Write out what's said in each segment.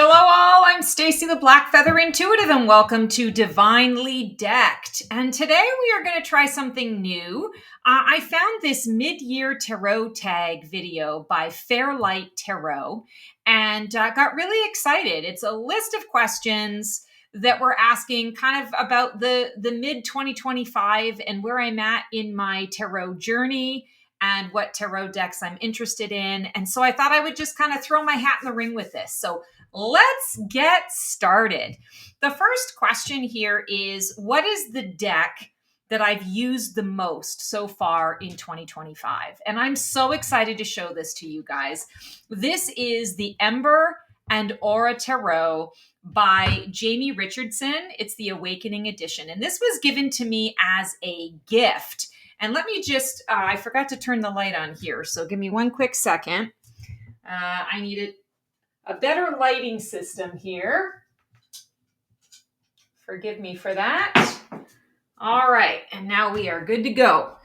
Hello all, I'm Stacy the Black Feather Intuitive and welcome to Divinely Decked. And today we are going to try something new. I found this mid-year tarot tag video by Fairlight Tarot and got really excited. It's a list of questions that we're asking kind of about the mid-2025 and where I'm at in my tarot journey and what tarot decks I'm interested in. And so I thought I would just kind of throw my hat in the ring with this. So let's get started. The first question here is, what is the deck that I've used the most so far in 2025? And I'm so excited to show this to you guys. This is the Ember and Aura Tarot by Jamie Richardson. It's the Awakening Edition. And this was given to me as a gift. And let me just, I forgot to turn the light on here. So give me one quick second. I needed a better lighting system here. Forgive me for that. All right. And now we are good to go.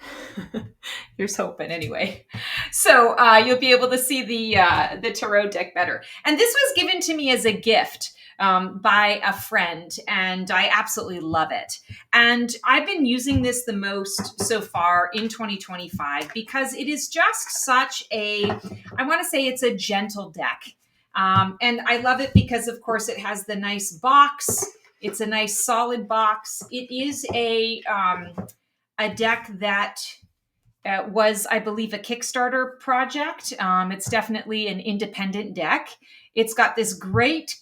Here's hoping anyway. So you'll be able to see the tarot deck better. And this was given to me as a gift by a friend, and I absolutely love it. And I've been using this the most so far in 2025 because it is just such a, I want to say it's a gentle deck. And I love it because, of course, it has the nice box. It's a nice solid box. It is a deck that was, I believe, a Kickstarter project. It's definitely an independent deck. It's got this great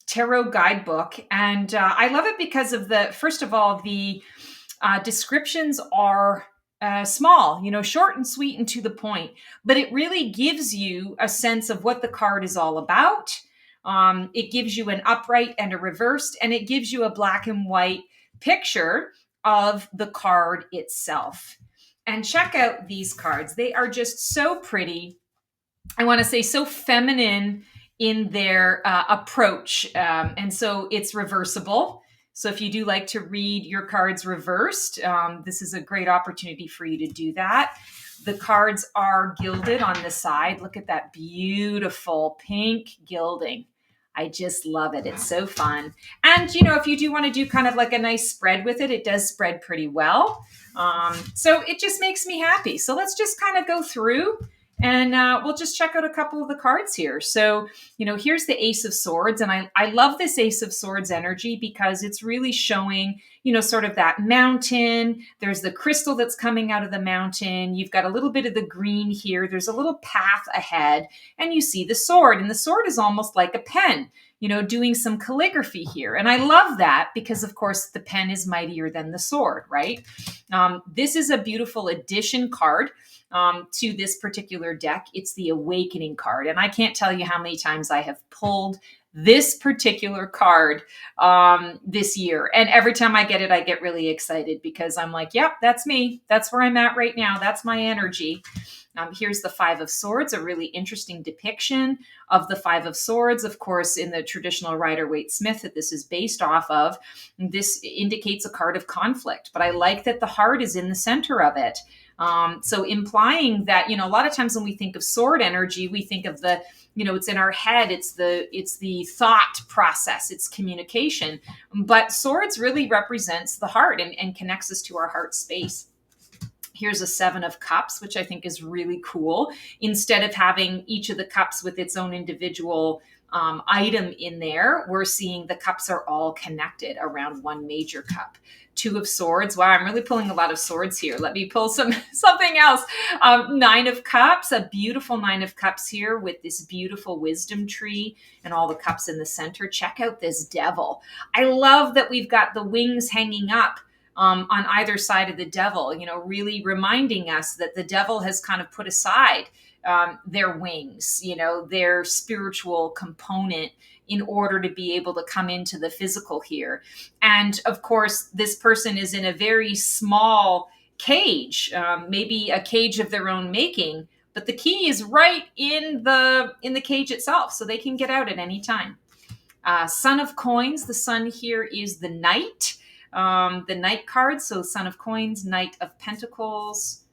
tarot guidebook, and I love it because of first of all, the descriptions are small, short and sweet and to the point, but it really gives you a sense of what the card is all about. It gives you an upright and a reversed, and it gives you a black and white picture of the card itself. And check out these cards. They are just so pretty. I want to say so feminine in their approach. And so it's reversible. So if you do like to read your cards reversed, this is a great opportunity for you to do that. The cards are gilded on the side. Look at that beautiful pink gilding. I just love it. It's so fun. And, if you do want to do kind of like a nice spread with it, it does spread pretty well. So it just makes me happy. So let's just kind of go through and we'll just check out a couple of the cards here. So, here's the Ace of Swords. And I love this Ace of Swords energy because it's really showing, sort of that mountain. There's the crystal that's coming out of the mountain. You've got a little bit of the green here. There's a little path ahead. And you see the sword. And the sword is almost like a pen, doing some calligraphy here. And I love that because, of course, the pen is mightier than the sword, right? This is a beautiful addition card to this particular deck. It's the Awakening card. And I can't tell you how many times I have pulled this particular card this year. And every time I get it, I get really excited because I'm like, yep, that's me. That's where I'm at right now. That's my energy. Here's the Five of Swords, a really interesting depiction of the Five of Swords. Of course, in the traditional Rider-Waite-Smith that this is based off of, this indicates a card of conflict. But I like that the heart is in the center of it. So implying that, a lot of times when we think of sword energy, we think of the, it's in our head, it's the thought process, it's communication. But swords really represents the heart and connects us to our heart space. Here's a Seven of Cups, which I think is really cool. Instead of having each of the cups with its own individual item in there, we're seeing the cups are all connected around one major cup. Two of Swords. Wow, I'm really pulling a lot of swords here. Let me pull something else. Nine of Cups, a beautiful Nine of Cups here with this beautiful wisdom tree and all the cups in the center. Check out this Devil. I love that we've got the wings hanging up on either side of the Devil, really reminding us that the Devil has kind of put aside their wings, their spiritual component in order to be able to come into the physical here. And of course, this person is in a very small cage, maybe a cage of their own making, but the key is right in the cage itself, so they can get out at any time. Son of Coins, the sun here is the Knight. The Knight card, so Son of Coins, Knight of Pentacles,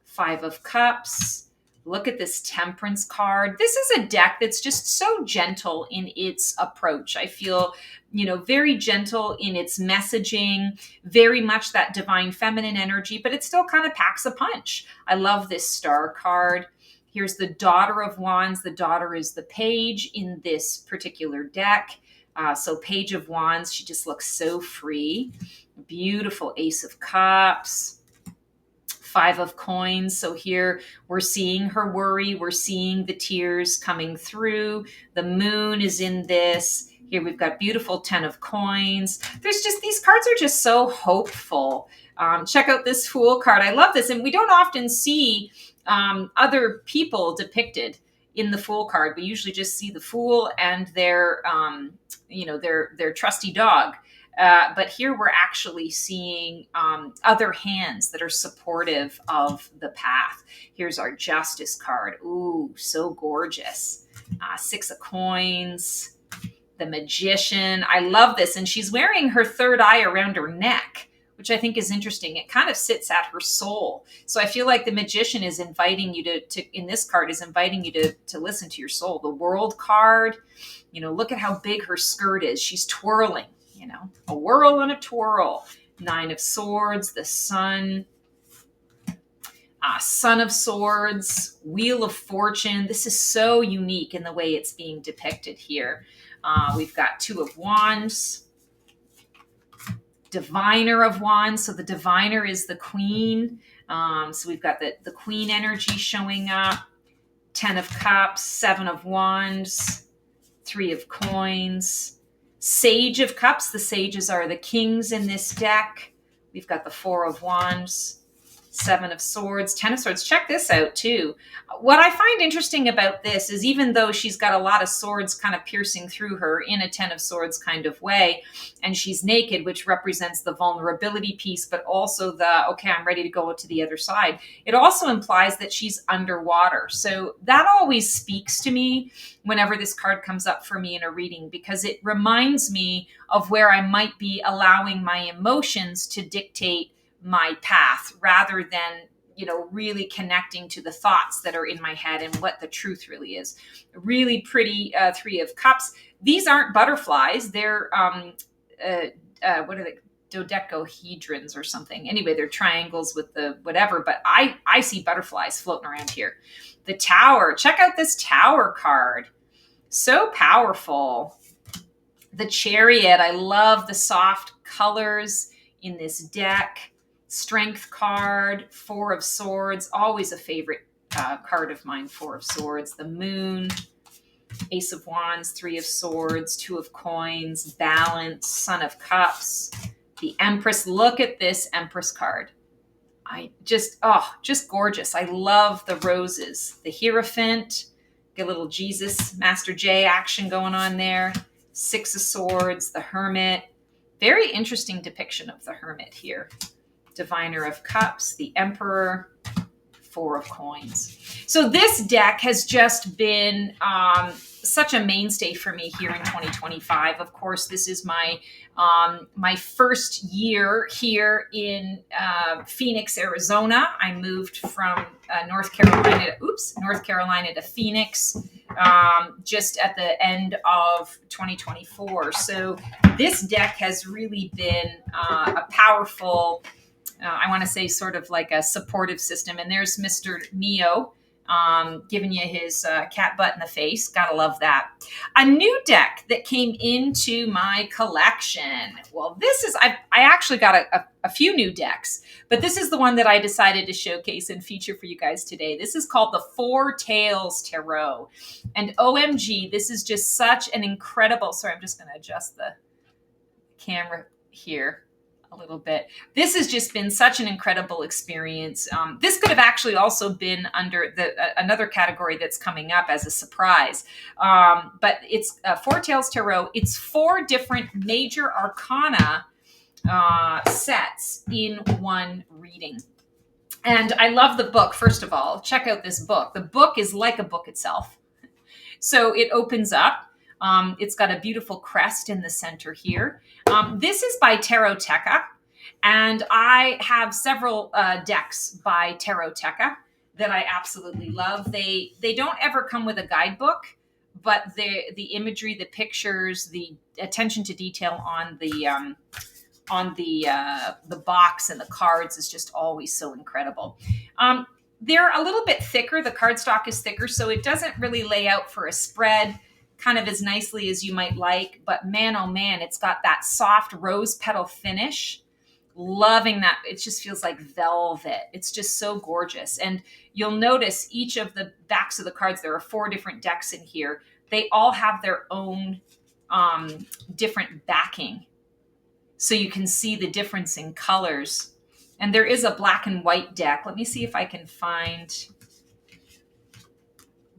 Five of Cups, Look at this Temperance card. This is a deck that's just so gentle in its approach. I feel, very gentle in its messaging, very much that divine feminine energy, but it still kind of packs a punch. I love this Star card. Here's the Daughter of Wands. The daughter is the page in this particular deck. So Page of Wands, she just looks so free. Beautiful Ace of Cups. Five of Coins. So here we're seeing her worry. We're seeing the tears coming through. The Moon is in this. Here we've got beautiful 10 of Coins. These cards are just so hopeful. Check out this Fool card. I love this. And we don't often see other people depicted in the Fool card. We usually just see the Fool and their trusty dog. But here we're actually seeing other hands that are supportive of the path. Here's our Justice card. Ooh, so gorgeous. Six of Coins. The Magician. I love this. And she's wearing her third eye around her neck, which I think is interesting. It kind of sits at her soul. So I feel like the Magician is inviting you to in this card, is inviting you to listen to your soul. The World card. Look at how big her skirt is. She's twirling. A whirl and a twirl. Nine of Swords, the Sun, Son of Swords, Wheel of Fortune. This is so unique in the way it's being depicted here. We've got Two of Wands, Diviner of Wands. So the Diviner is the Queen. So we've got the Queen energy showing up. 10 of Cups, 7 of Wands, 3 of Coins. Sage of Cups. The sages are the kings in this deck. We've got the 4 of Wands, 7 of Swords, 10 of Swords. Check this out too. What I find interesting about this is even though she's got a lot of swords kind of piercing through her in a 10 of Swords kind of way, and she's naked, which represents the vulnerability piece, but also okay, I'm ready to go to the other side. It also implies that she's underwater. So that always speaks to me whenever this card comes up for me in a reading, because it reminds me of where I might be allowing my emotions to dictate my path rather than, really connecting to the thoughts that are in my head and what the truth really is. Really pretty 3 of Cups. These aren't butterflies. They're, what are they? Dodecahedrons or something. Anyway, they're triangles with the whatever, but I see butterflies floating around here. The Tower. Check out this Tower card. So powerful. The Chariot. I love the soft colors in this deck. Strength card. 4 of Swords. Always a favorite card of mine. 4 of Swords. The Moon. Ace of Wands. 3 of Swords. 2 of Coins. Balance. Son of Cups. The Empress. Look at this Empress card. Just gorgeous. I love the roses. The Hierophant. Get a little Jesus, Master J action going on there. 6 of Swords. The Hermit. Very interesting depiction of the Hermit here. Diviner of Cups. The Emperor. 4 of Coins. So this deck has just been such a mainstay for me here in 2025. Of course, this is my first year here in Phoenix, Arizona. I moved from North Carolina to Phoenix just at the end of 2024. So this deck has really been a powerful, I want to say sort of like a supportive system. And there's Mr. Neo giving you his cat butt in the face. Gotta love that. A new deck that came into my collection. Well, this is, I actually got a few new decks, but this is the one that I decided to showcase and feature for you guys today. This is called the Four Tails Tarot. And OMG, this is just such an incredible, sorry, I'm just going to adjust the camera here a little bit. This has just been such an incredible experience. This could have actually also been under another category that's coming up as a surprise. But it's Four Tails Tarot. It's 4 different major arcana sets in one reading. And I love the book, first of all. Check out this book. The book is like a book itself. So it opens up. It's got a beautiful crest in the center here. This is by Taroteca, and I have several decks by Taroteca that I absolutely love. They don't ever come with a guidebook, but the imagery, the pictures, the attention to detail on the box and the cards is just always so incredible. They're a little bit thicker. The cardstock is thicker, so it doesn't really lay out for a spread kind of as nicely as you might like. But man, oh man, it's got that soft rose petal finish. Loving that. It just feels like velvet. It's just so gorgeous. And you'll notice each of the backs of the cards, there are 4 different decks in here. They all have their own different backing. So you can see the difference in colors. And there is a black and white deck. Let me see if I can find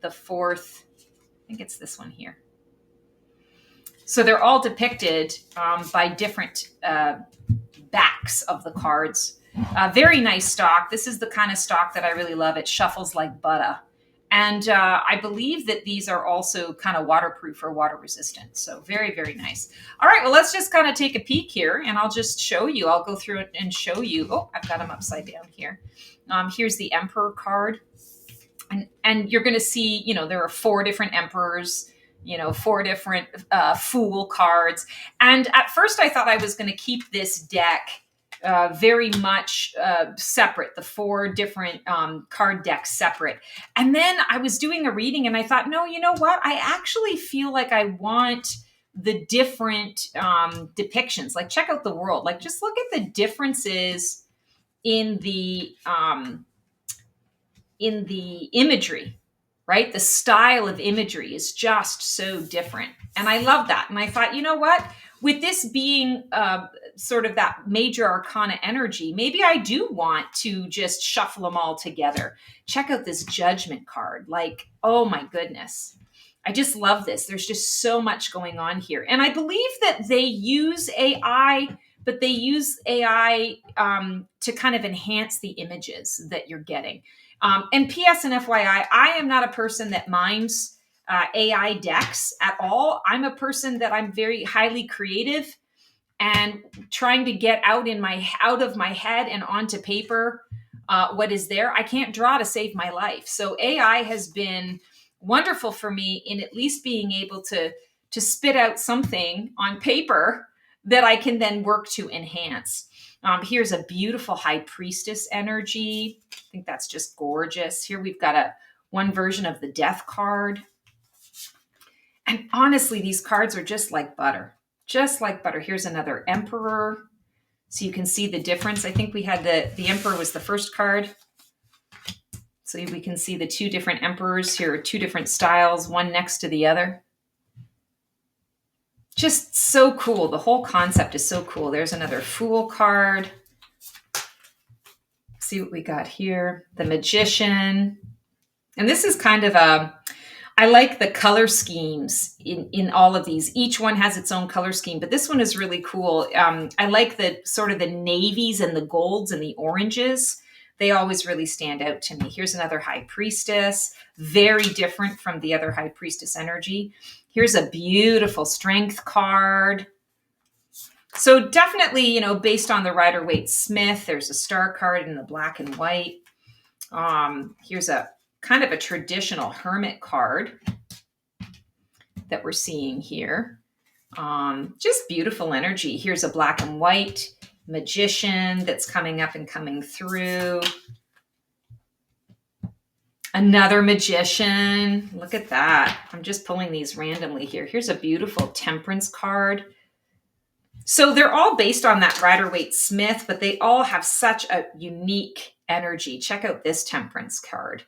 the 4th. I think it's this one here. So they're all depicted by different backs of the cards. Very nice stock. This is the kind of stock that I really love. It shuffles like butter. And I believe that these are also kind of waterproof or water resistant. So very, very nice. All right, well, let's just kind of take a peek here and I'll just show you. I'll go through it and show you. Oh, I've got them upside down here. Here's the Emperor card. And you're going to see, you know, there are 4 different emperors, you know, 4 different Fool cards. And at first I thought I was going to keep this deck very much separate, the 4 different card decks separate. And then I was doing a reading and I thought, no, you know what? I actually feel like I want the different depictions. Like, check out the world. Like, just look at the differences in the imagery, right? The style of imagery is just so different. And I love that. And I thought, you know what? With this being sort of that major arcana energy, maybe I do want to just shuffle them all together. Check out this Judgment card. Like, oh my goodness. I just love this. There's just so much going on here. And I believe that they use AI, but they use AI to kind of enhance the images that you're getting. And PS and FYI, I am not a person that minds AI decks at all. I'm a person that I'm very highly creative and trying to get out of my head and onto paper what is there. I can't draw to save my life. So AI has been wonderful for me in at least being able to spit out something on paper that I can then work to enhance. Here's a beautiful High Priestess energy. I think that's just gorgeous. Here we've got one version of the Death card. And honestly, these cards are just like butter. Just like butter. Here's another Emperor. So you can see the difference. I think we had the Emperor was the first card. So we can see the 2 different Emperors. Here are 2 different styles, one next to the other. Just so cool. The whole concept is so cool. There's another Fool card. See what we got here. The Magician. And this is kind of I like the color schemes in all of these. Each one has its own color scheme, but this one is really cool. I like the sort of the navies and the golds and the oranges. They always really stand out to me. Here's another High Priestess. Very different from the other High Priestess energy. Here's a beautiful Strength card. So definitely, you know, based on the Rider-Waite-Smith, there's a Star card in the black and white. Here's a kind of a traditional Hermit card that we're seeing here. Just beautiful energy. Here's a black and white Magician that's coming up and coming through. Another Magician. Look at that. I'm just pulling these randomly here. Here's a beautiful Temperance card. So they're all based on that Rider-Waite-Smith, but they all have such a unique energy. Check out this Temperance card.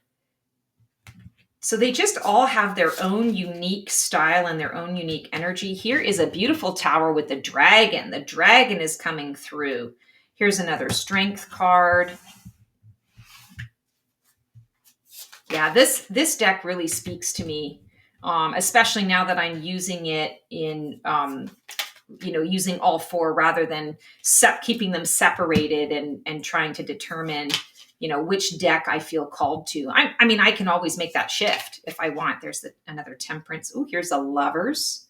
So they just all have their own unique style and their own unique energy. Here is a beautiful Tower with the dragon. The dragon is coming through. Here's another Strength card. Yeah, this deck really speaks to me, especially now that I'm using it in, using all 4 rather than keeping them separated and trying to determine which deck I feel called to. I mean, I can always make that shift if I want. There's another Temperance. Oh, here's a Lovers.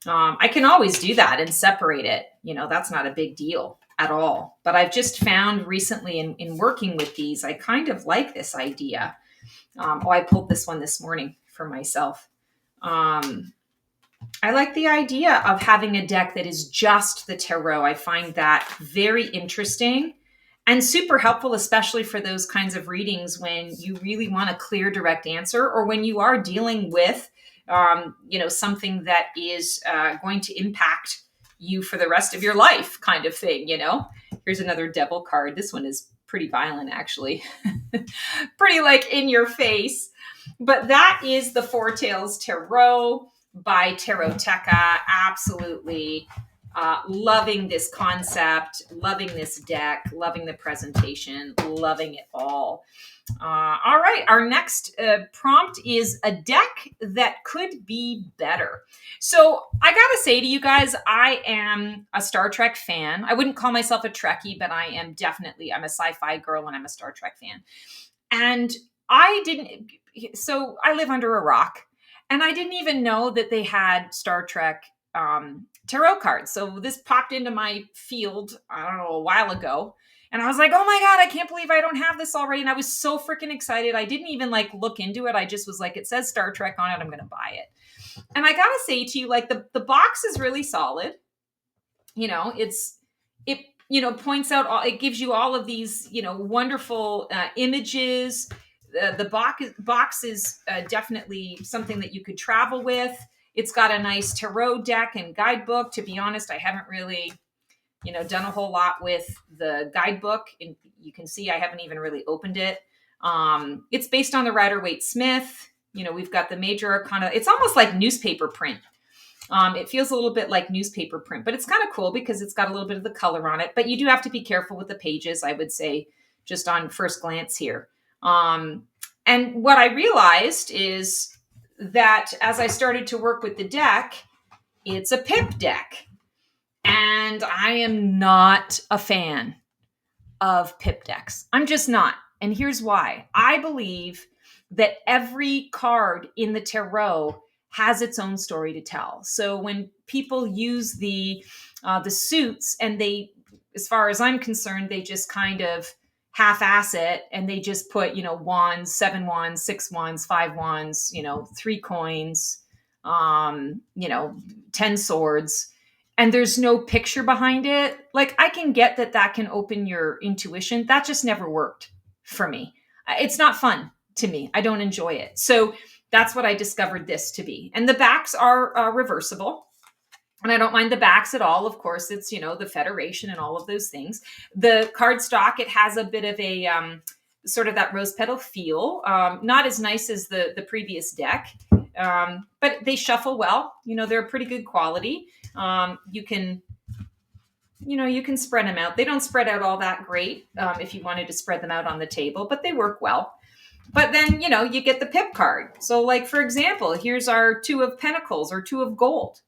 I can always do that and separate it. That's not a big deal. at all. But I've just found recently in working with these, I kind of like this idea. I pulled this one this morning for myself. I like the idea of having a deck that is just the tarot. I find that very interesting and super helpful, especially for those kinds of readings when you really want a clear, direct answer, or when you are dealing with, something that is going to impact you for the rest of your life, kind of thing. Here's another devil card. This one is pretty violent, actually. Pretty like in your face. But that is the Four Tails Tarot by Taroteca. Absolutely loving this concept, loving this deck, loving the presentation, loving it all. All right, our next prompt is a deck that could be better. So I gotta say to you guys, I am a Star Trek fan. I wouldn't call myself a Trekkie, but I'm a sci-fi girl and I'm a Star Trek fan. And I live under a rock, and I didn't even know that they had Star Trek tarot cards. So this popped into my field, I don't know, a while ago. And I was like, oh my God, I can't believe I don't have this already. And I was so freaking excited. I didn't even look into it. I just was like, it says Star Trek on it, I'm going to buy it. And I got to say to you, the box is really solid. It points out, it gives you all of these, wonderful images. The box is definitely something that you could travel with. It's got a nice tarot deck and guidebook. To be honest, I haven't really, done a whole lot with the guidebook. And you can see I haven't even really opened it. It's based on the Rider-Waite-Smith. We've got the major arcana. It's almost like newspaper print. It feels a little bit like newspaper print, but it's kind of cool because it's got a little bit of the color on it. But you do have to be careful with the pages, I would say, just on first glance here. And what I realized is that as I started to work with the deck, it's a pip deck. And I am not a fan of pip decks. I'm just not. And here's why. I believe that every card in the tarot has its own story to tell. So when people use the suits, and they, as far as I'm concerned, they just kind of half-ass it, and they just put, wands, 7 wands, 6 wands, 5 wands, 3 coins, 10 swords, and there's no picture behind it. I can get that can open your intuition. That just never worked for me. It's not fun to me. I don't enjoy it. So that's what I discovered this to be. And the backs are reversible. And I don't mind the backs at all. Of course, it's, the Federation and all of those things. The cardstock, it has a bit of a sort of that rose petal feel. Not as nice as the previous deck, but they shuffle well. They're pretty good quality. You can spread them out. They don't spread out all that great if you wanted to spread them out on the table, but they work well. But then, you get the pip card. So for example, here's our 2 of Pentacles or 2 of Gold.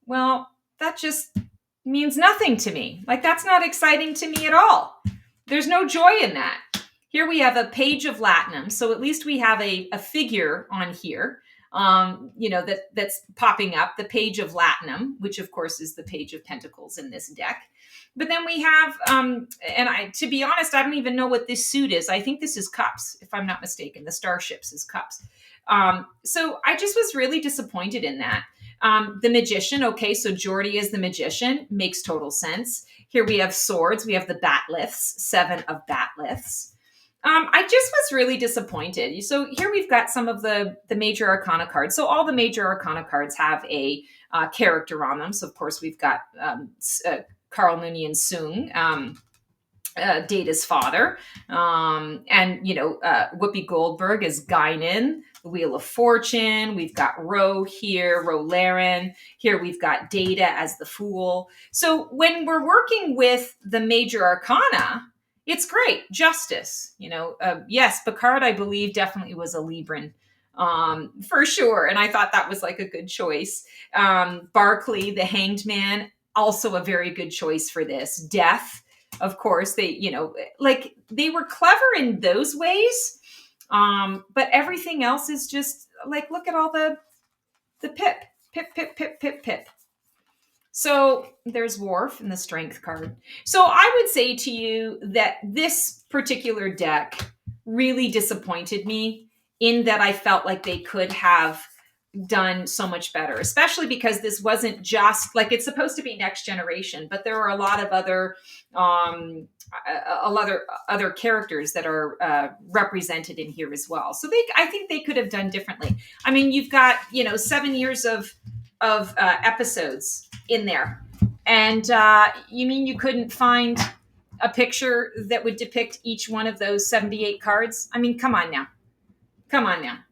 Well, that just means nothing to me. That's not exciting to me at all. There's no joy in that. Here we have a Page of Latinum. So at least we have a figure on here, that's popping up, the Page of Latinum, which of course is the Page of Pentacles in this deck. But then we have, to be honest, I don't even know what this suit is. I think this is Cups, if I'm not mistaken. The Starships is Cups. So I just was really disappointed in that. The Magician, okay, so Geordie is the Magician, makes total sense. Here we have Swords, we have the Batliths, 7 of Batliths. I just was really disappointed. So here we've got some of the major arcana cards. So all the major arcana cards have a character on them. So of course we've got Carl Noonien Soong, Data's father, and Whoopi Goldberg is Guinan, the Wheel of Fortune. We've got Ro here, Ro Laren. Here we've got Data as the Fool. So when we're working with the major arcana, it's great. Justice, yes, Picard, I believe, definitely was a Libran, for sure. And I thought that was a good choice. Barclay, the Hanged Man, also a very good choice for this. Death, of course, they were clever in those ways. But everything else is just look at all the pip. So there's Wharf in the Strength card. So I would say to you that this particular deck really disappointed me in that I felt like they could have done so much better, especially because this wasn't just like it's supposed to be next generation, but there are a lot of other characters that are represented in here as well. So I think they could have done differently. I mean, you've got 7 years of episodes in there, and you mean you couldn't find a picture that would depict each one of those 78 cards? I mean, come on now,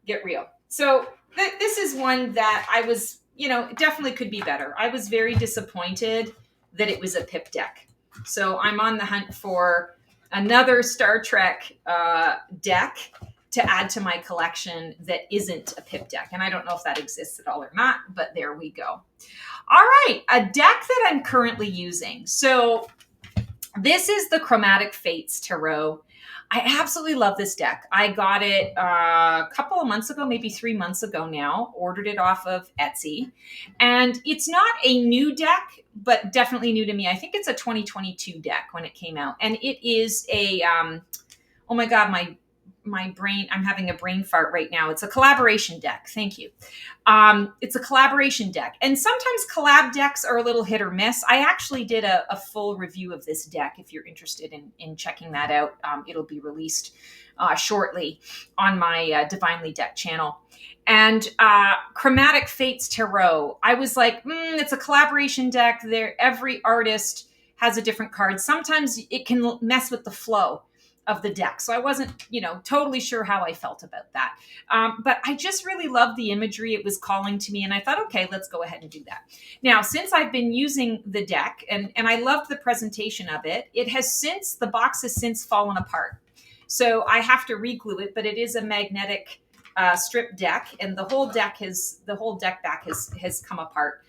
get real. So this is one that I was, definitely could be better. I was very disappointed that it was a pip deck. So I'm on the hunt for another Star Trek deck to add to my collection that isn't a pip deck. And I don't know if that exists at all or not, but there we go. All right, a deck that I'm currently using. So this is the Chromatic Fates Tarot. I absolutely love this deck. I got it a couple of months ago, maybe 3 months ago now, ordered it off of Etsy. And it's not a new deck, but definitely new to me. I think it's a 2022 deck when it came out. And it is a, oh my God, my brain, I'm having a brain fart right now. It's a collaboration deck. Thank you. It's a collaboration deck. And sometimes collab decks are a little hit or miss. I actually did a full review of this deck. If you're interested in checking that out, it'll be released shortly on my Divinely Deck channel. And Chromatic Fates Tarot, I was like, it's a collaboration deck. Every artist has a different card. Sometimes it can mess with the flow of the deck. So I wasn't, totally sure how I felt about that. But I just really loved the imagery it was calling to me. And I thought, okay, let's go ahead and do that. Now, since I've been using the deck and I loved the presentation of it, the box has since fallen apart. So I have to re-glue it, but it is a magnetic strip deck and the whole deck back has come apart.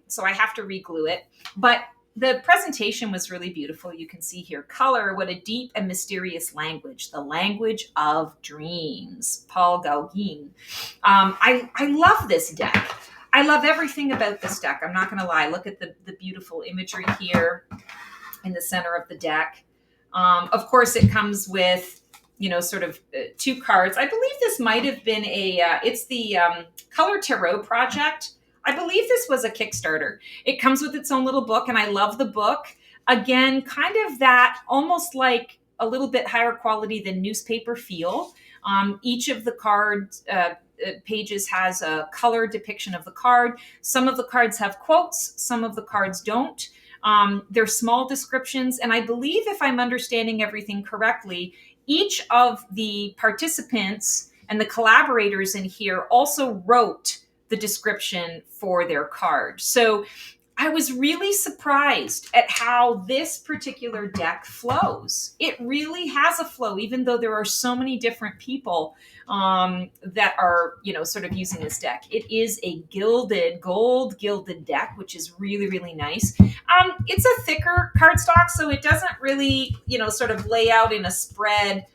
So I have to re-glue it, but the presentation was really beautiful. You can see here, color, what a deep and mysterious language, the language of dreams, Paul Gauguin. I love this deck. I love everything about this deck. I'm not going to lie. Look at the beautiful imagery here in the center of the deck. Of course, it comes with, sort of 2 cards. I believe this might have been it's the Color Tarot Project. I believe this was a Kickstarter. It comes with its own little book, and I love the book. Again, kind of that almost like a little bit higher quality than newspaper feel. Each of the cards pages has a color depiction of the card. Some of the cards have quotes, some of the cards don't. They're small descriptions, and I believe if I'm understanding everything correctly, each of the participants and the collaborators in here also wrote the description for their card. So I was really surprised at how this particular deck flows. It really has a flow, even though there are so many different people that are, sort of using this deck. It is a gold gilded deck, which is really, really nice. It's a thicker cardstock, so it doesn't really, sort of lay out in a spread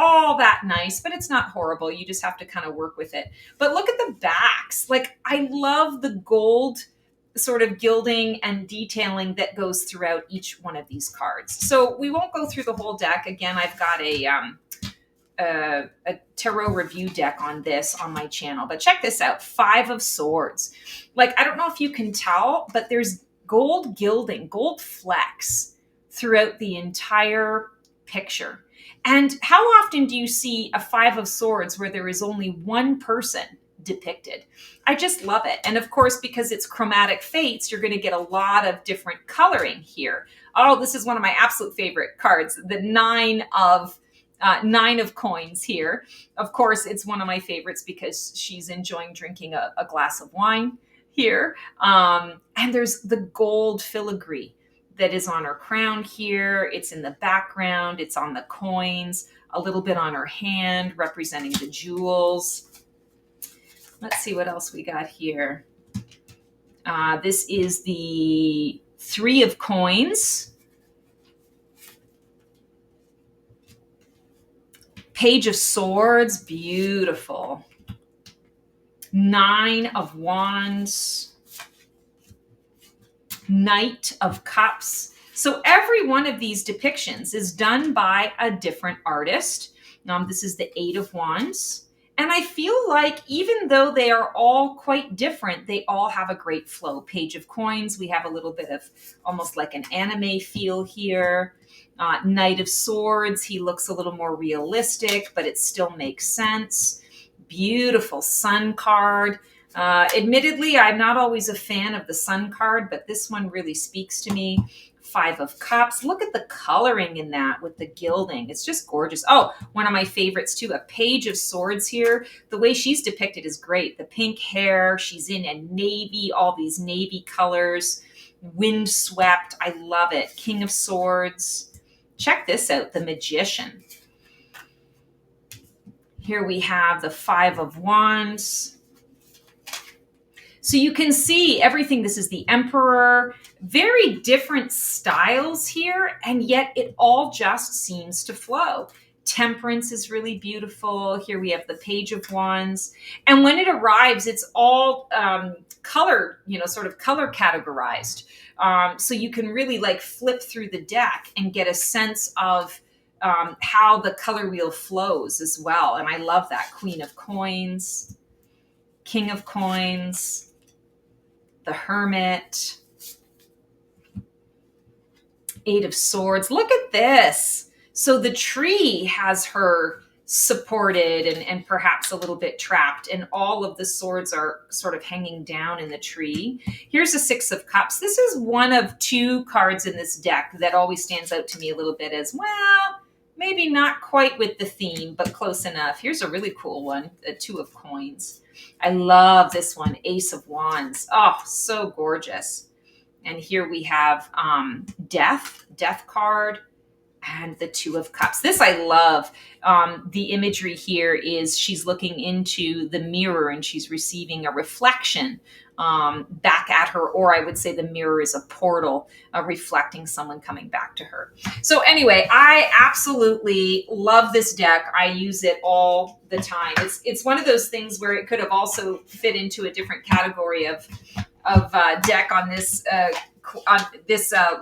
all that nice, but it's not horrible. You just have to kind of work with it. But look at the backs. Like, I love the gold sort of gilding and detailing that goes throughout each one of these cards. So we won't go through the whole deck. Again, I've got a tarot review deck on this on my channel, but check this out. 5 of Swords. Like, I don't know if you can tell, but there's gold gilding, gold flecks throughout the entire picture. And how often do you see a 5 of Swords where there is only one person depicted? I just love it. And of course, because it's Chromatic Fates, you're going to get a lot of different coloring here. Oh, this is one of my absolute favorite cards, the 9 of coins here. Of course, it's one of my favorites because she's enjoying drinking a glass of wine here. And there's the gold filigree that is on her crown here. It's in the background. It's on the coins, a little bit on her hand, representing the jewels. Let's see what else we got here. This is the 3 of coins. Page of Swords, beautiful. 9 of wands. Knight of Cups. So every one of these depictions is done by a different artist. This is the Eight of Wands. And I feel like even though they are all quite different, they all have a great flow. Page of Coins, we have a little bit of almost like an anime feel here. Knight of Swords, he looks a little more realistic, but it still makes sense. Beautiful Sun card. Admittedly, I'm not always a fan of the Sun card, but this one really speaks to me. Five of Cups. Look at the coloring in that with the gilding. It's just gorgeous. Oh, one of my favorites too, a Page of Swords here. The way she's depicted is great. The pink hair, she's in a navy, all these navy colors, windswept. I love it. King of Swords. Check this out, the Magician. Here we have the Five of Wands. So you can see everything. This is the Emperor. Very different styles here, and yet it all just seems to flow. Temperance is really beautiful. Here we have the Page of Wands. And when it arrives, it's all color, sort of color categorized. So you can really like flip through the deck and get a sense of how the color wheel flows as well. And I love that. Queen of Coins, King of Coins, the Hermit, Eight of Swords. Look at this. So the tree has her supported and perhaps a little bit trapped, and all of the swords are sort of hanging down in the tree. Here's a Six of Cups. This is one of two cards in this deck that always stands out to me a little bit as, well, maybe not quite with the theme, but close enough. Here's a really cool one, a Two of Coins. I love this one, Ace of Wands. Oh, so gorgeous. And here we have Death card, and the Two of Cups. This I love. The imagery here is she's looking into the mirror and she's receiving a reflection back at her, or I would say the mirror is a portal reflecting someone coming back to her. So anyway, I absolutely love this deck. I use it all the time. It's one of those things where it could have also fit into a different category of deck on this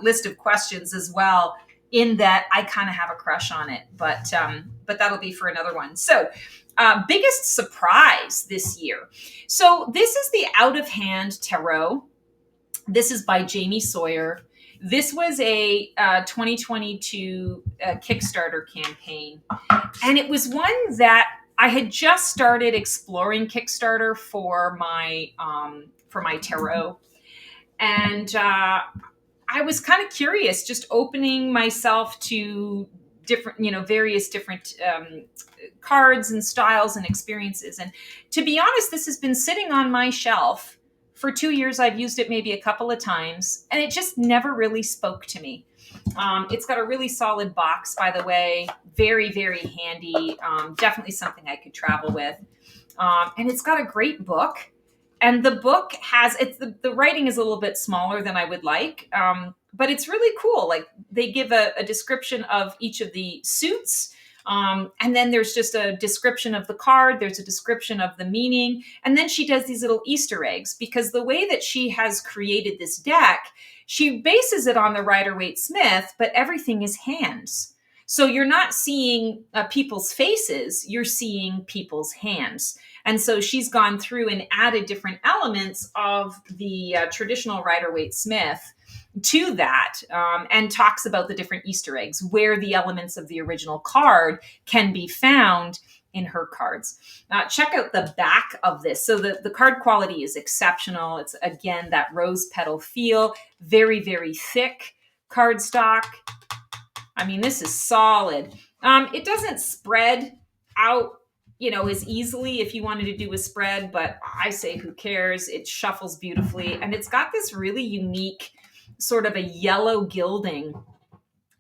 list of questions as well, in that I kind of have a crush on it, but that'll be for another one. So biggest surprise this year. So this is the Out of Hand Tarot. This is by Jamie Sawyer. This was a 2022 Kickstarter campaign. And it was one that I had just started exploring Kickstarter for my tarot. And I was kind of curious, just opening myself to different, various different cards and styles and experiences. And to be honest, this has been sitting on my shelf for 2 years. I've used it maybe a couple of times, and it just never really spoke to me. It's got a really solid box, by the way, very, very handy. Definitely something I could travel with. And it's got a great book. And the book has, the writing is a little bit smaller than I would like, but it's really cool. Like, they give a description of each of the suits, and then there's just a description of the card. There's a description of the meaning. And then she does these little Easter eggs, because the way that she has created this deck, she bases it on the Rider-Waite-Smith, but everything is hands. So you're not seeing people's faces, you're seeing people's hands. And so she's gone through and added different elements of the traditional Rider-Waite-Smith to that, and talks about the different Easter eggs, where the elements of the original card can be found in her cards. Check out the back of this. So the card quality is exceptional. It's, again, that rose petal feel, very, very thick cardstock. I mean, this is solid. It doesn't spread out, as easily if you wanted to do a spread, but I say, who cares? It shuffles beautifully. And it's got this really unique sort of a yellow gilding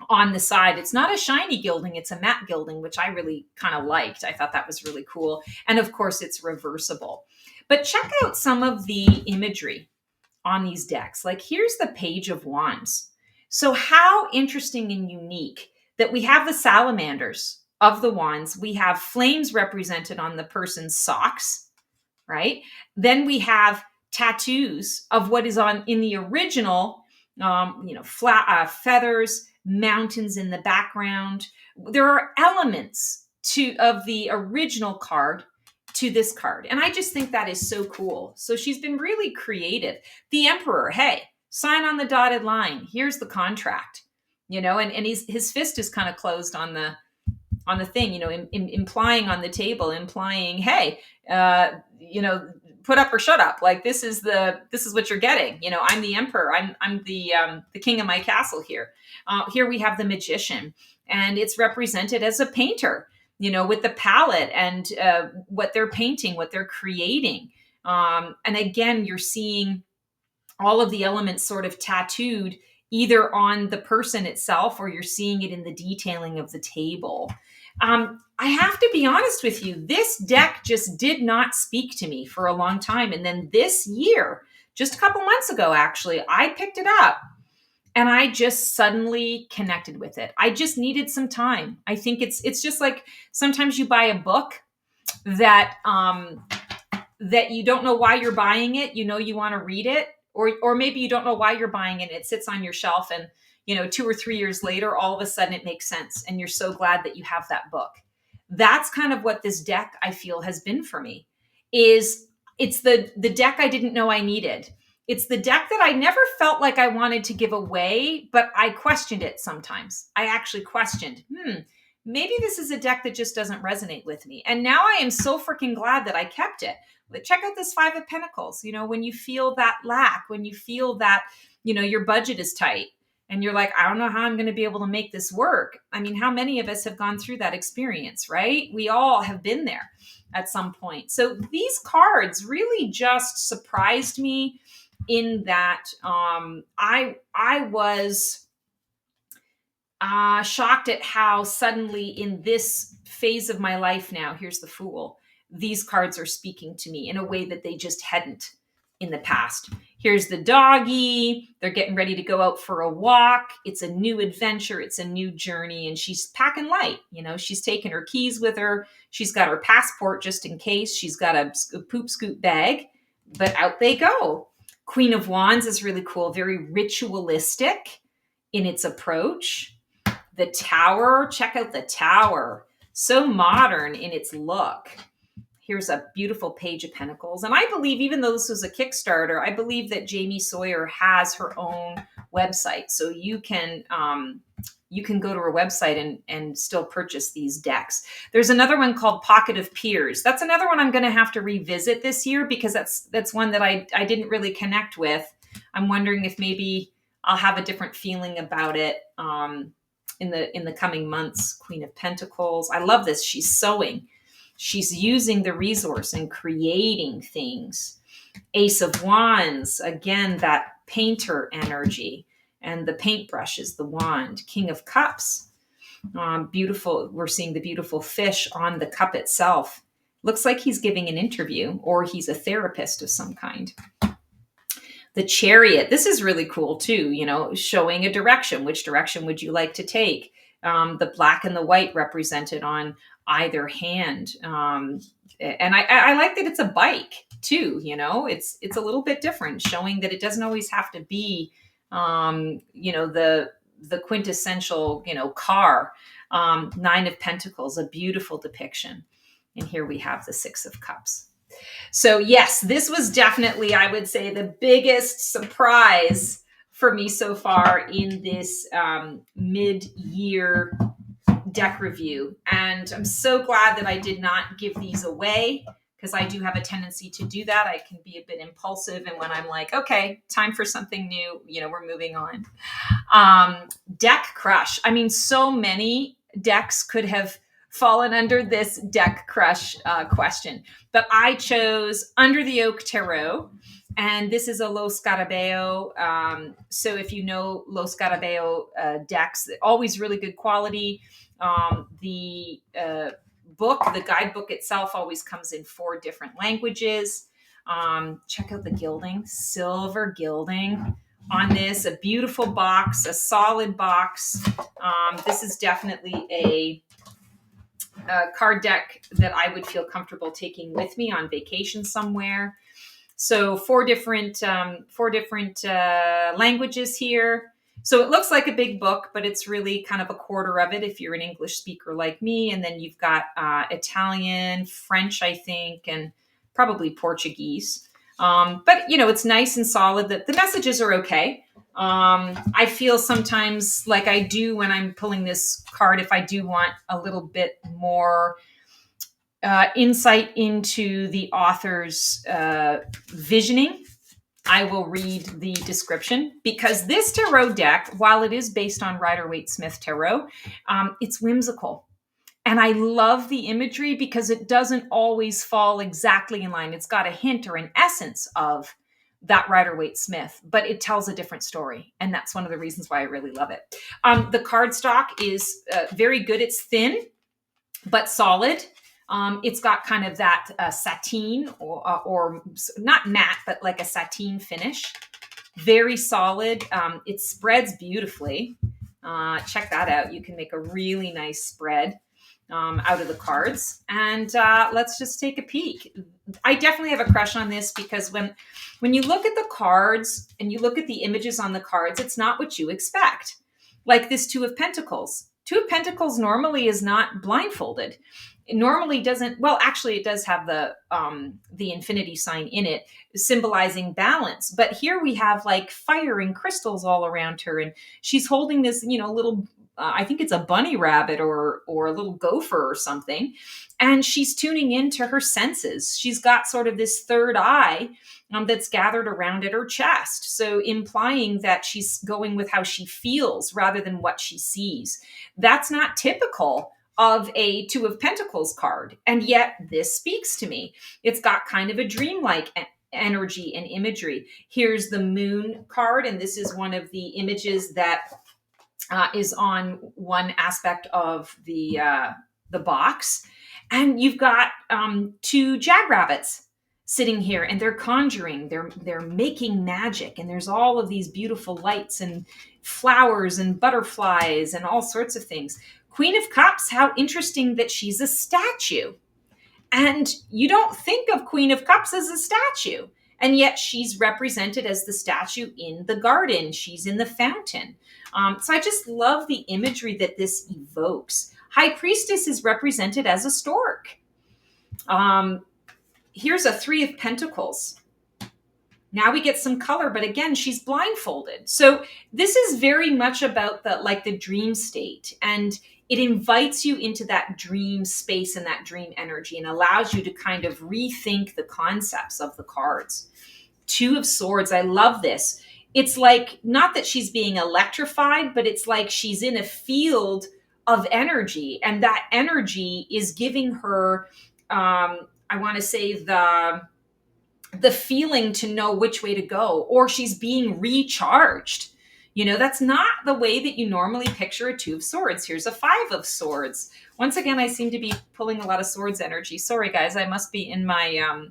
on the side. It's not a shiny gilding, it's a matte gilding, which I really kind of liked. I thought that was really cool. And of course, it's reversible. But check out some of the imagery on these decks. Like, here's the Page of Wands. So how interesting and unique that we have the salamanders of the wands. We have flames represented on the person's socks, right? Then we have tattoos of what is in the original flat feathers, mountains in the background. There are elements of the original card to this card. And I just think that is so cool. So she's been really creative. The Emperor, hey, sign on the dotted line. Here's the contract, and his fist is kind of closed on the thing, implying on the table, implying, hey, put up or shut up. Like this is what you're getting. I'm the emperor. I'm the king of my castle here. Here we have the magician, and it's represented as a painter, with the palette and what they're painting, what they're creating. And again, you're seeing all of the elements sort of tattooed either on the person itself, or you're seeing it in the detailing of the table. I have to be honest with you, this deck just did not speak to me for a long time. And then this year, just a couple months ago, actually, I picked it up and I just suddenly connected with it. I just needed some time. I think it's just like sometimes you buy a book that that you don't know why you're buying it. You want to read it, or maybe you don't know why you're buying it. It sits on your shelf, and 2 or 3 years later, all of a sudden it makes sense, and you're so glad that you have that book. That's kind of what this deck, I feel, has been for me. It's the deck I didn't know I needed. It's the deck that I never felt like I wanted to give away, but I questioned it sometimes. I actually questioned, maybe this is a deck that just doesn't resonate with me. And now I am so freaking glad that I kept it. But check out this Five of Pentacles. When you feel that lack, when you feel that, your budget is tight and you're like, I don't know how I'm going to be able to make this work. I mean, how many of us have gone through that experience, right? We all have been there at some point. So these cards really just surprised me in that I was shocked at how suddenly in this phase of my life now, here's the Fool, these cards are speaking to me in a way that they just hadn't in the past. Here's the doggy. They're getting ready to go out for a walk. It's a new adventure. It's a new journey. And she's packing light. She's taking her keys with her. She's got her passport just in case. She's got a poop scoot bag, but out they go. Queen of Wands is really cool. Very ritualistic in its approach. The Tower, check out the Tower. So modern in its look. Here's a beautiful Page of Pentacles. And I believe, even though this was a Kickstarter, I believe that Jamie Sawyer has her own website. So you can go to her website and still purchase these decks. There's another one called Pocket of Peers. That's another one I'm going to have to revisit this year, because that's one that I didn't really connect with. I'm wondering if maybe I'll have a different feeling about it in the coming months. Queen of Pentacles. I love this. She's sewing. She's using the resource and creating things. Ace of Wands, again, that painter energy, and the paintbrush is the wand. King of Cups, beautiful. We're seeing the beautiful fish on the cup itself. Looks like he's giving an interview, or he's a therapist of some kind. The Chariot, this is really cool too, showing a direction. Which direction would you like to take? The black and the white represented on either hand. And I like that it's a bike too, it's a little bit different, showing that it doesn't always have to be, the quintessential, car. Nine of Pentacles, a beautiful depiction. And here we have the Six of Cups. So yes, this was definitely, I would say, the biggest surprise for me so far in this mid-year deck review. And I'm so glad that I did not give these away, because I do have a tendency to do that. I can be a bit impulsive. And when I'm like, okay, time for something new, we're moving on. Deck crush. I mean, so many decks could have fallen under this deck crush question, but I chose Under the Oak Tarot. And this is a Los Scarabeo. So if you know Los Scarabeo decks, always really good quality. The book, the guidebook itself, always comes in 4 different languages. Check out the gilding, silver gilding on this, a beautiful box, a solid box. This is definitely a card deck that I would feel comfortable taking with me on vacation somewhere. So four different languages here. So it looks like a big book, but it's really kind of a quarter of it if you're an English speaker like me. And then you've got Italian, French, I think, and probably Portuguese. But it's nice and solid. That the messages are okay. I feel sometimes like I do when I'm pulling this card, if I do want a little bit more insight into the author's visioning, I will read the description, because this tarot deck, while it is based on Rider-Waite-Smith tarot, it's whimsical. And I love the imagery because it doesn't always fall exactly in line. It's got a hint or an essence of that Rider-Waite-Smith, but it tells a different story. And that's one of the reasons why I really love it. The cardstock is very good. It's thin, but solid. It's got kind of that sateen or not matte, but like a sateen finish. Very solid. It spreads beautifully. Check that out. You can make a really nice spread out of the cards. And let's just take a peek. I definitely have a crush on this because when you look at the cards and you look at the images on the cards, it's not what you expect. Like this Two of Pentacles. Two of Pentacles normally is not blindfolded. It normally doesn't. Well, actually, it does have the infinity sign in it, symbolizing balance. But here we have like fire and crystals all around her, and she's holding this, little. I think it's a bunny rabbit or a little gopher or something, and she's tuning into her senses. She's got sort of this third eye that's gathered around at her chest, so implying that she's going with how she feels rather than what she sees. That's not typical of a Two of Pentacles card. And yet this speaks to me. It's got kind of a dreamlike energy and imagery. Here's the Moon card, and this is one of the images that is on one aspect of the box. And you've got two jackrabbits sitting here, and they're conjuring, they're making magic, and there's all of these beautiful lights and flowers and butterflies and all sorts of things. Queen of Cups, how interesting that she's a statue. And you don't think of Queen of Cups as a statue. And yet she's represented as the statue in the garden. She's in the fountain. So I just love the imagery that this evokes. High Priestess is represented as a stork. Here's a Three of Pentacles. Now we get some color, but again, she's blindfolded. So this is very much about the dream state, and it invites you into that dream space and that dream energy and allows you to kind of rethink the concepts of the cards. Two of Swords, I love this. It's like, not that she's being electrified, but it's like she's in a field of energy, and that energy is giving her, I want to say the feeling to know which way to go, or she's being recharged. That's not the way that you normally picture a Two of Swords. Here's a Five of Swords. Once again, I seem to be pulling a lot of swords energy. Sorry, guys, I must be in my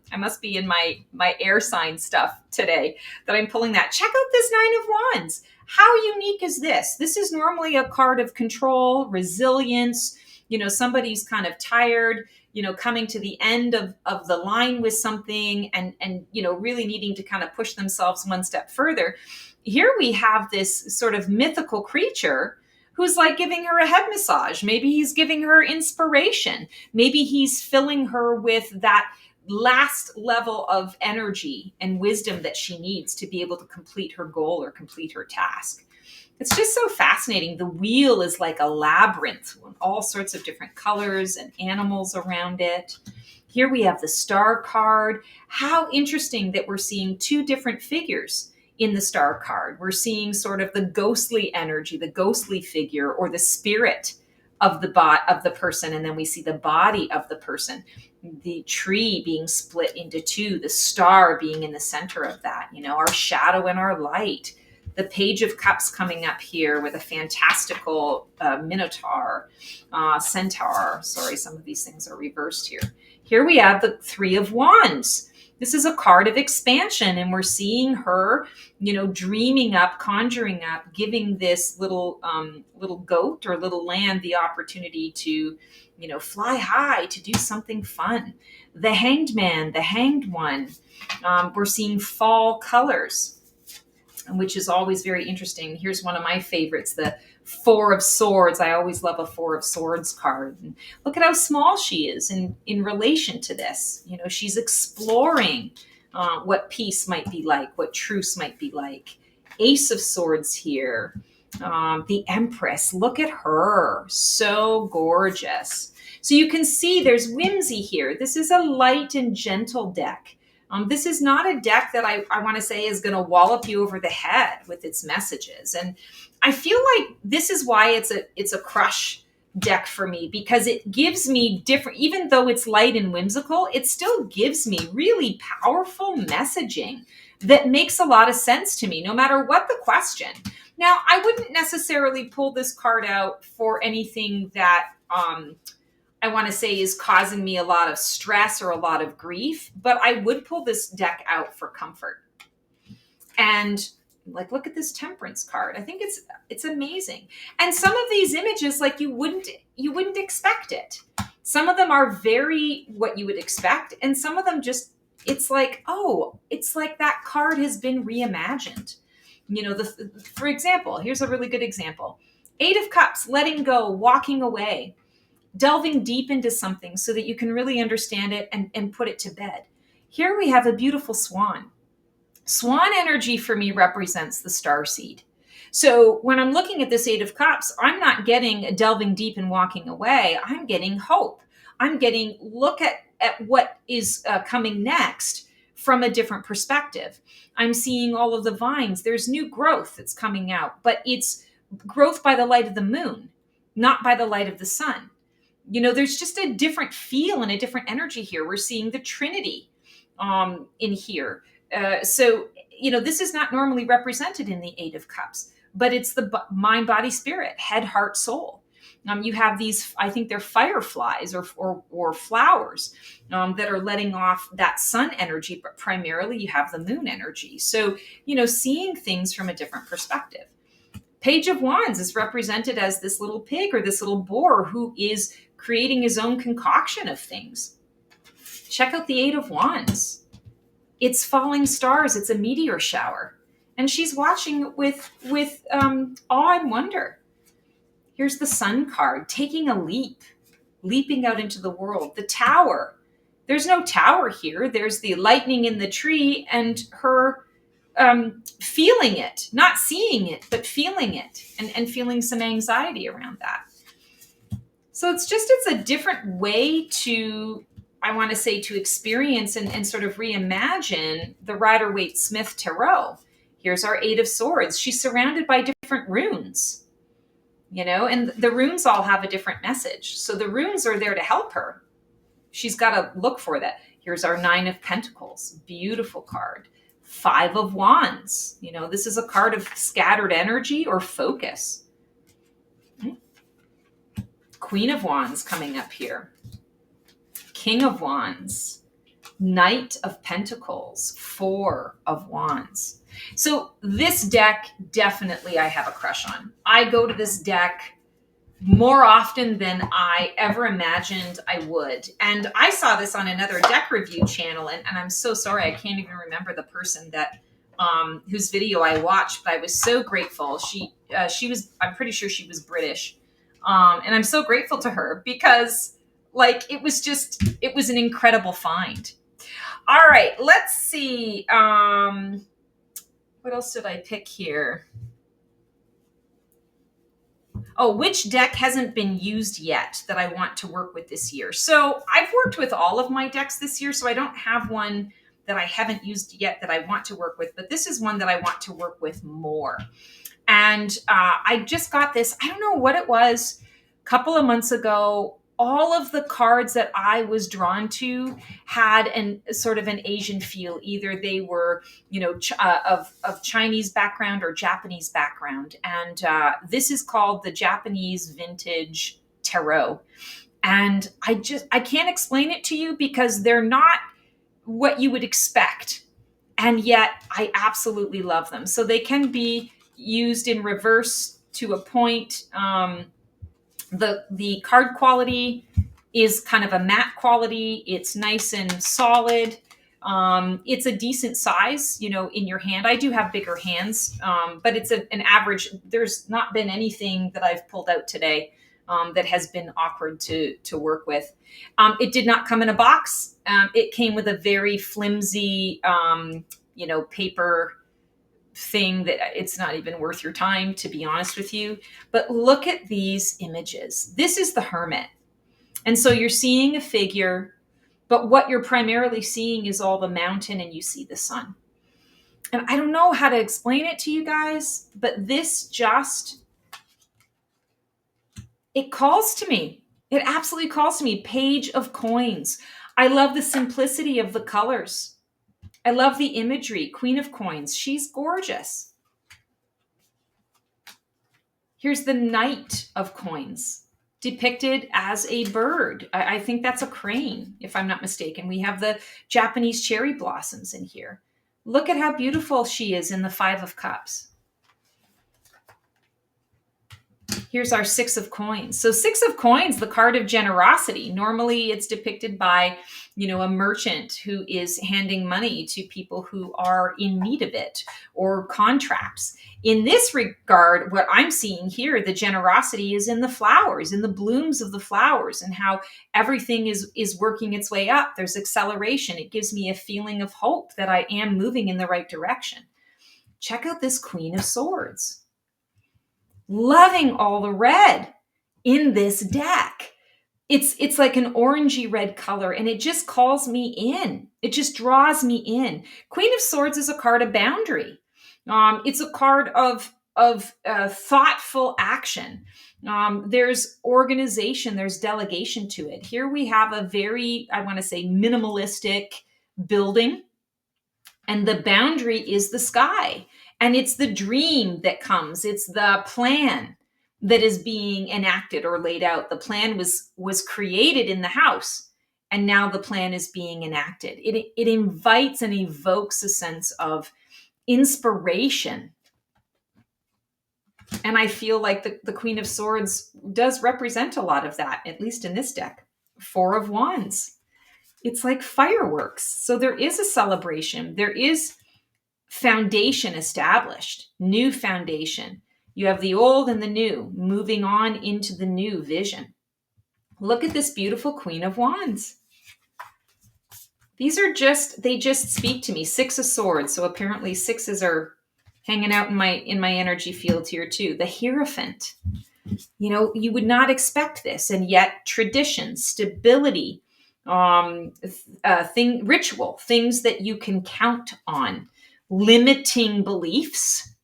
my air sign stuff today that I'm pulling that. Check out this Nine of Wands. How unique is this? This is normally a card of control, resilience. Somebody's kind of tired, coming to the end of the line with something and really needing to kind of push themselves one step further. Here we have this sort of mythical creature who's like giving her a head massage. Maybe he's giving her inspiration. Maybe he's filling her with that last level of energy and wisdom that she needs to be able to complete her goal or complete her task. It's just so fascinating. The wheel is like a labyrinth with all sorts of different colors and animals around it. Here we have the Star card. How interesting that we're seeing two different figures in the Star card. We're seeing sort of the ghostly energy, the ghostly figure, or the spirit of the person, and then we see the body of the person. The tree being split into two, the star being in the center of that, our shadow and our light. The Page of Cups coming up here with a fantastical minotaur, centaur. Sorry, some of these things are reversed here. Here we have the Three of Wands. This is a card of expansion, and we're seeing her, dreaming up, conjuring up, giving this little goat or little lamb the opportunity to, fly high, to do something fun. The Hanged Man, the Hanged One. We're seeing fall colors, which is always very interesting. Here's one of my favorites, the Four of Swords. I always love a Four of Swords card. And look at how small she is in relation to this. She's exploring what peace might be like, what truce might be like. Ace of Swords here. The Empress. Look at her. So gorgeous. So you can see there's whimsy here. This is a light and gentle deck. This is not a deck that I want to say is going to wallop you over the head with its messages. And I feel like this is why it's a crush deck for me, because it gives me different, even though it's light and whimsical, it still gives me really powerful messaging that makes a lot of sense to me, no matter what the question. Now, I wouldn't necessarily pull this card out for anything that I want to say is causing me a lot of stress or a lot of grief, but I would pull this deck out for comfort. And like, look at this Temperance card. I think it's amazing. And some of these images, like you wouldn't expect it. Some of them are very what you would expect, and some of them just, it's like, oh, it's like that card has been reimagined. For example, here's a really good example. 8 of Cups, letting go, walking away, delving deep into something so that you can really understand it and put it to bed. Here we have a beautiful swan. Swan energy for me represents the starseed. So when I'm looking at this 8 of Cups, I'm not getting a delving deep and walking away. I'm getting hope. I'm getting look at what is coming next from a different perspective. I'm seeing all of the vines. There's new growth that's coming out, but it's growth by the light of the moon, not by the light of the sun. There's just a different feel and a different energy here. We're seeing the Trinity in here. So this is not normally represented in the 8 of Cups, but it's the mind, body, spirit, head, heart, soul. You have these, I think they're fireflies or flowers that are letting off that sun energy, but primarily you have the moon energy. So, seeing things from a different perspective. Page of Wands is represented as this little pig or this little boar who is creating his own concoction of things. Check out the 8 of Wands. It's falling stars. It's a meteor shower. And she's watching with awe and wonder. Here's the Sun card, taking a leap, leaping out into the world. The Tower. There's no tower here. There's the lightning in the tree and her feeling it, not seeing it, but feeling it and feeling some anxiety around that. So it's a different way to, I want to say, to experience and sort of reimagine the Rider-Waite-Smith Tarot. Here's our 8 of Swords. She's surrounded by different runes, and the runes all have a different message. So the runes are there to help her. She's got to look for that. Here's our 9 of Pentacles. Beautiful card. 5 of Wands. This is a card of scattered energy or focus. Queen of Wands coming up here. King of Wands. Knight of Pentacles. 4 of Wands. So this deck, definitely I have a crush on. I go to this deck more often than I ever imagined I would. And I saw this on another deck review channel, and I'm so sorry, I can't even remember the person that whose video I watched, but I was so grateful. She was, I'm pretty sure she was British. And I'm so grateful to her because it was an incredible find. All right, let's see. What else did I pick here? Oh, which deck hasn't been used yet that I want to work with this year? So I've worked with all of my decks this year, so I don't have one that I haven't used yet that I want to work with, but this is one that I want to work with more. And I just got this, I don't know what it was, a couple of months ago. All of the cards that I was drawn to had sort of an Asian feel. Either they were, of Chinese background or Japanese background. And this is called the Japanese Vintage Tarot. And I can't explain it to you because they're not what you would expect. And yet I absolutely love them. So they can be used in reverse to a point. The card quality is kind of a matte quality. It's nice and solid. It's a decent size, in your hand. I do have bigger hands, but it's an average. There's not been anything that I've pulled out today that has been awkward to work with. It did not come in a box. It came with a very flimsy, paper thing that it's not even worth your time, to be honest with you. But look at these images. This is the Hermit. And so you're seeing a figure, but what you're primarily seeing is all the mountain, and you see the sun. And I don't know how to explain it to you guys, but this it calls to me. It absolutely calls to me. Page of Coins. I love the simplicity of the colors. I love the imagery. Queen of Coins. She's gorgeous. Here's the Knight of Coins, depicted as a bird. I think that's a crane, if I'm not mistaken. We have the Japanese cherry blossoms in here. Look at how beautiful she is in the Five of Cups. Here's our Six of Coins. So Six of Coins, the card of generosity. Normally it's depicted by, a merchant who is handing money to people who are in need of it, or contracts. In this regard, what I'm seeing here, the generosity is in the flowers, in the blooms of the flowers, and how everything is working its way up. There's acceleration. It gives me a feeling of hope that I am moving in the right direction. Check out this Queen of Swords. Loving all the red in this deck. It's like an orangey red color, and it just calls me in. It just draws me in. Queen of Swords is a card of boundary. It's a card of thoughtful action. There's organization, there's delegation to it. Here we have a very, I want to say, minimalistic building, and the boundary is the sky. And it's the dream that comes. It's the plan that is being enacted or laid out. The plan was created in the house, and now the plan is being enacted. It invites and evokes a sense of inspiration. And I feel like the Queen of Swords does represent a lot of that, at least in this deck. Four of Wands. It's like fireworks. So there is a celebration. There is foundation established, new foundation. You have the old and the new, moving on into the new vision. Look at this beautiful Queen of Wands. These are they just speak to me. Six of Swords. So apparently sixes are hanging out in my energy field here too. The Hierophant. You would not expect this, and yet tradition, stability, ritual, things that you can count on. Limiting beliefs,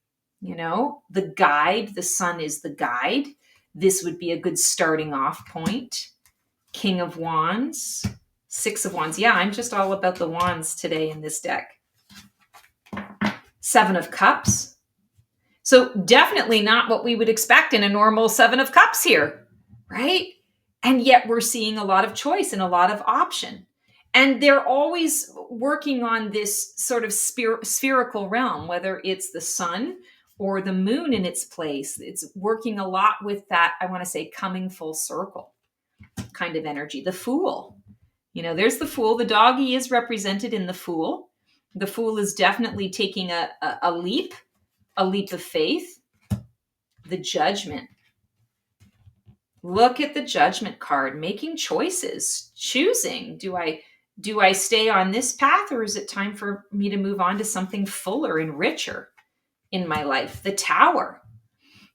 the guide. The sun is the guide. This would be a good starting off point. King of Wands, Six of Wands. Yeah, I'm just all about the wands today in this deck. Seven of Cups. So definitely not what we would expect in a normal Seven of Cups here, right? And yet we're seeing a lot of choice and a lot of option. And they're always working on this sort of spherical realm, whether it's the sun or the moon in its place. It's working a lot with that, I want to say, coming full circle kind of energy. The Fool. There's the Fool. The doggy is represented in the Fool. The Fool is definitely taking a leap of faith. The Judgment. Look at the Judgment card, making choices, choosing. Do I stay on this path, or is it time for me to move on to something fuller and richer in my life? The Tower.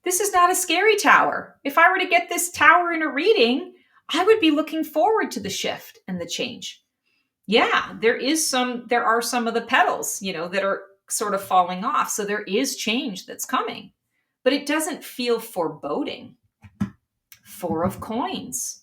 This is not a scary tower. If I were to get this tower in a reading, I would be looking forward to the shift and the change. Yeah, there are some of the petals, that are sort of falling off. So there is change that's coming, but it doesn't feel foreboding. Four of Coins.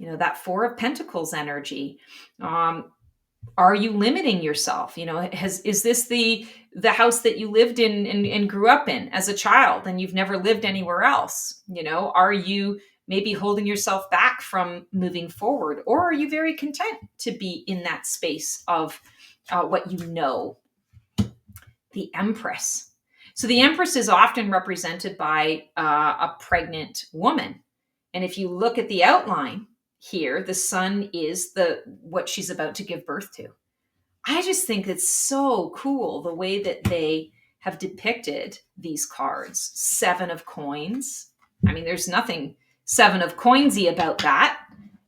That Four of Pentacles energy. Are you limiting yourself? Is this the house that you lived in and grew up in as a child, and you've never lived anywhere else? Are you maybe holding yourself back from moving forward? Or are you very content to be in that space of what you know? The Empress. So the Empress is often represented by a pregnant woman. And if you look at the outline here, the sun is what she's about to give birth to. I just think it's so cool the way that they have depicted these cards. 7 of coins. I mean, there's nothing 7 of coinsy about that.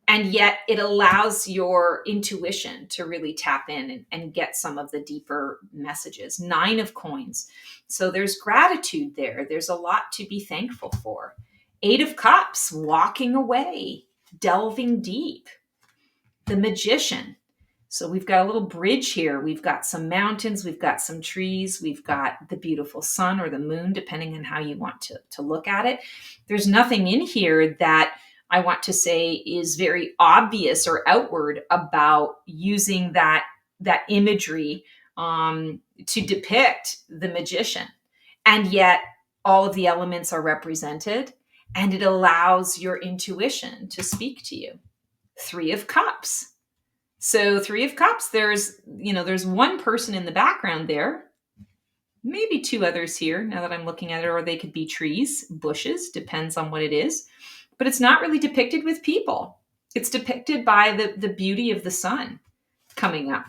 And yet it allows your intuition to really tap in and get some of the deeper messages. 9 of coins. So there's gratitude there. There's a lot to be thankful for. 8 of cups, walking away, delving deep. The Magician. So we've got a little bridge here. We've got some mountains. We've got some trees. We've got the beautiful sun or the moon, depending on how you want to look at it. There's nothing in here that I want to say is very obvious or outward about using that imagery to depict the magician. And yet all of the elements are represented, and it allows your intuition to speak to you. 3 of cups. So 3 of cups, there's one person in the background there, maybe 2 others here now that I'm looking at it, or they could be trees, bushes, depends on what it is. But it's not really depicted with people. It's depicted by the beauty of the sun coming up.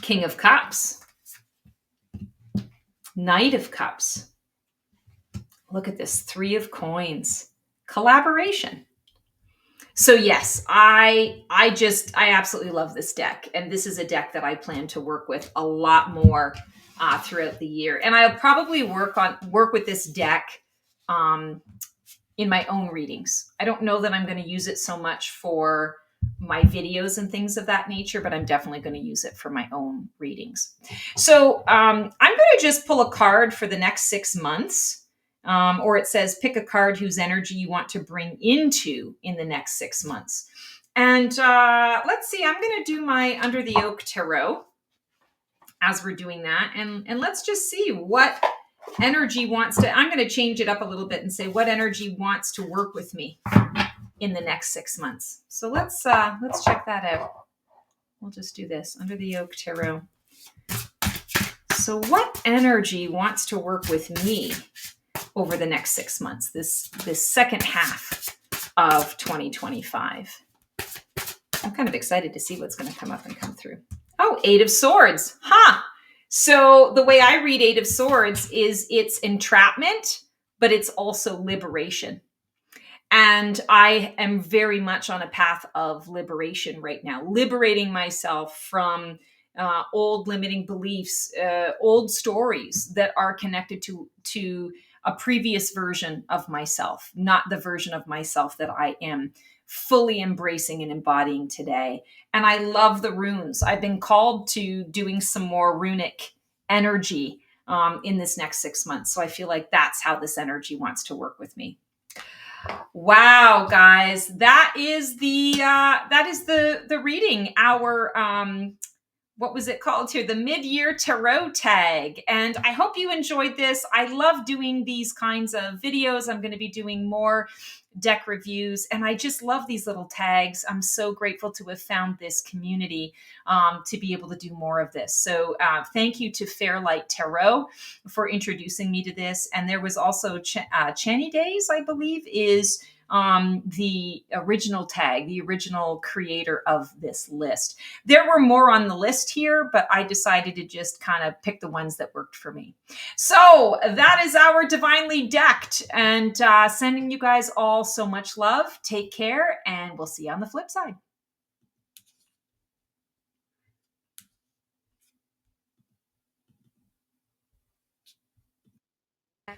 King of Cups. Knight of Cups. Look at this, 3 of coins. Collaboration. So yes, I absolutely love this deck. And this is a deck that I plan to work with a lot more throughout the year. And I'll probably work with this deck in my own readings. I don't know that I'm going to use it so much for my videos and things of that nature, but I'm definitely going to use it for my own readings. So I'm going to just pull a card for the next 6 months. Or it says pick a card whose energy you want to bring into in the next 6 months. And let's see, I'm going to do my Under the Oak Tarot as we're doing that. And let's just see what energy wants to, I'm going to change it up a little bit and say what energy wants to work with me in the next 6 months. So let's check that out. We'll just do this, Under the Oak Tarot. So what energy wants to work with me over the next 6 months, this second half of 2025? I'm kind of excited to see what's going to come up and come through. Oh, 8 of Swords. So the way I read 8 of Swords is it's entrapment, but it's also liberation. And I am very much on a path of liberation right now, liberating myself from old limiting beliefs, old stories that are connected to a previous version of myself, not the version of myself that I am fully embracing and embodying today. And I love the runes. I've been called to doing some more runic energy in this next 6 months. So I feel like that's how this energy wants to work with me. Wow, guys, that is the reading. Our what was it called here? The mid-year tarot tag. And I hope you enjoyed this. I love doing these kinds of videos. I'm going to be doing more deck reviews, and I just love these little tags. I'm so grateful to have found this community to be able to do more of this. So thank you to Fairlight Tarot for introducing me to this. And there was also Channy Days, I believe, is the original tag, the original creator of this list. There were more on the list here, but I decided to just kind of pick the ones that worked for me. So that is our Divinely Decked, and sending you guys all so much love. Take care, and we'll see you on the flip side.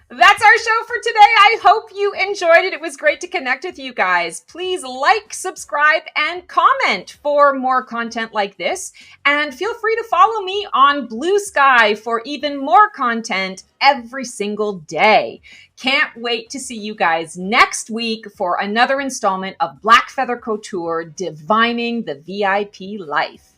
That's our show for today. I hope you enjoyed it. It was great to connect with you guys. Please like, subscribe, and comment for more content like this. And feel free to follow me on Blue Sky for even more content every single day. Can't wait to see you guys next week for another installment of Black Feather Couture, Divining the VIP Life.